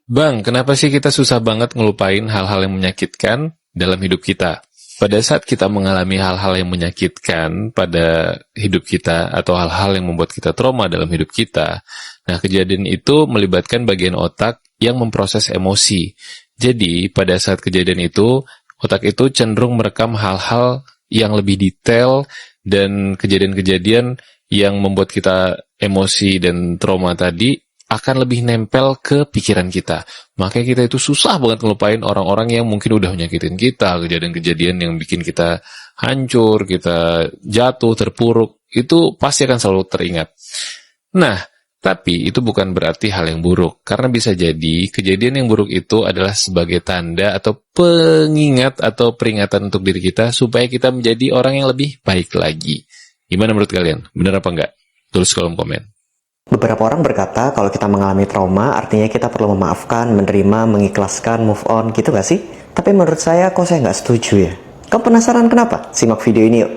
Bang, kenapa sih kita susah banget ngelupain hal-hal yang menyakitkan dalam hidup kita? Pada saat kita mengalami hal-hal yang menyakitkan pada hidup kita atau hal-hal yang membuat kita trauma dalam hidup kita, nah kejadian itu melibatkan bagian otak yang memproses emosi. Jadi, pada saat kejadian itu, otak itu cenderung merekam hal-hal yang lebih detail dan kejadian-kejadian yang membuat kita emosi dan trauma tadi akan lebih nempel ke pikiran kita. Makanya kita itu susah banget ngelupain orang-orang yang mungkin udah nyakitin kita, kejadian-kejadian yang bikin kita hancur, kita jatuh, terpuruk, itu pasti akan selalu teringat. Nah, tapi itu bukan berarti hal yang buruk, karena bisa jadi kejadian yang buruk itu adalah sebagai tanda atau pengingat atau peringatan untuk diri kita supaya kita menjadi orang yang lebih baik lagi. Gimana menurut kalian? Benar apa enggak? Tulis kolom komen. Beberapa orang berkata kalau kita mengalami trauma artinya kita perlu memaafkan, menerima, mengikhlaskan, move on, gitu gak sih? Tapi menurut saya kok saya nggak setuju ya. Kamu penasaran kenapa? Simak video ini yuk.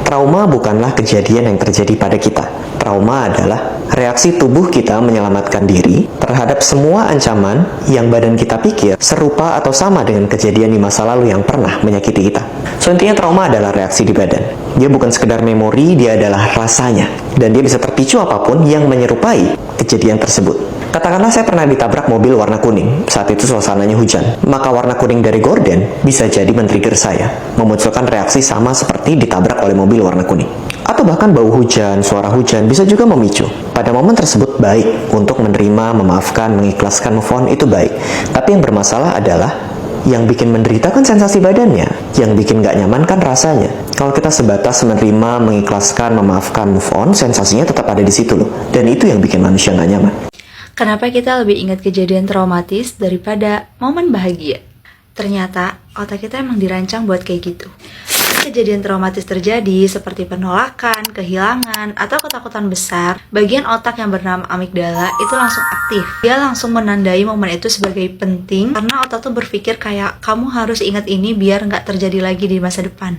Trauma bukanlah kejadian yang terjadi pada kita. Trauma adalah reaksi tubuh kita menyelamatkan diri terhadap semua ancaman yang badan kita pikir serupa atau sama dengan kejadian di masa lalu yang pernah menyakiti kita. So intinya trauma adalah reaksi di badan. Dia bukan sekedar memori, dia adalah rasanya. Dan dia bisa terpicu apapun yang menyerupai kejadian tersebut. Katakanlah saya pernah ditabrak mobil warna kuning. Saat itu suasananya hujan. Maka warna kuning dari gorden bisa jadi men-trigger saya, memunculkan reaksi sama seperti ditabrak oleh mobil warna kuning. Atau bahkan bau hujan, suara hujan bisa juga memicu. Pada momen tersebut baik untuk menerima, memaafkan, mengikhlaskan, move on, itu baik. Tapi yang bermasalah adalah yang bikin menderita kan sensasi badannya, yang bikin gak nyaman kan rasanya. Kalau kita sebatas menerima, mengikhlaskan, memaafkan, move on, sensasinya tetap ada di situ loh. Dan itu yang bikin manusia gak nyaman. Kenapa kita lebih ingat kejadian traumatis daripada momen bahagia? Ternyata otak kita emang dirancang buat kayak gitu. Saat kejadian traumatis terjadi seperti penolakan, kehilangan, atau ketakutan besar, bagian otak yang bernama amigdala itu langsung aktif. Dia langsung menandai momen itu sebagai penting karena otak tuh berpikir kayak kamu harus ingat ini biar nggak terjadi lagi di masa depan.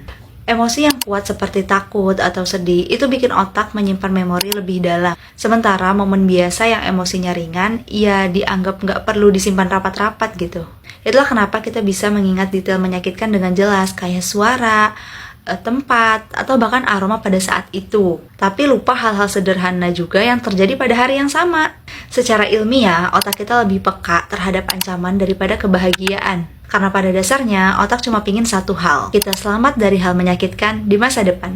Emosi yang kuat seperti takut atau sedih itu bikin otak menyimpan memori lebih dalam. Sementara momen biasa yang emosinya ringan, ya dianggap nggak perlu disimpan rapat-rapat gitu. Itulah kenapa kita bisa mengingat detail menyakitkan dengan jelas, kayak suara, tempat, atau bahkan aroma pada saat itu. Tapi lupa hal-hal sederhana juga yang terjadi pada hari yang sama. Secara ilmiah, otak kita lebih peka terhadap ancaman daripada kebahagiaan. Karena pada dasarnya, otak cuma pingin satu hal, kita selamat dari hal menyakitkan di masa depan.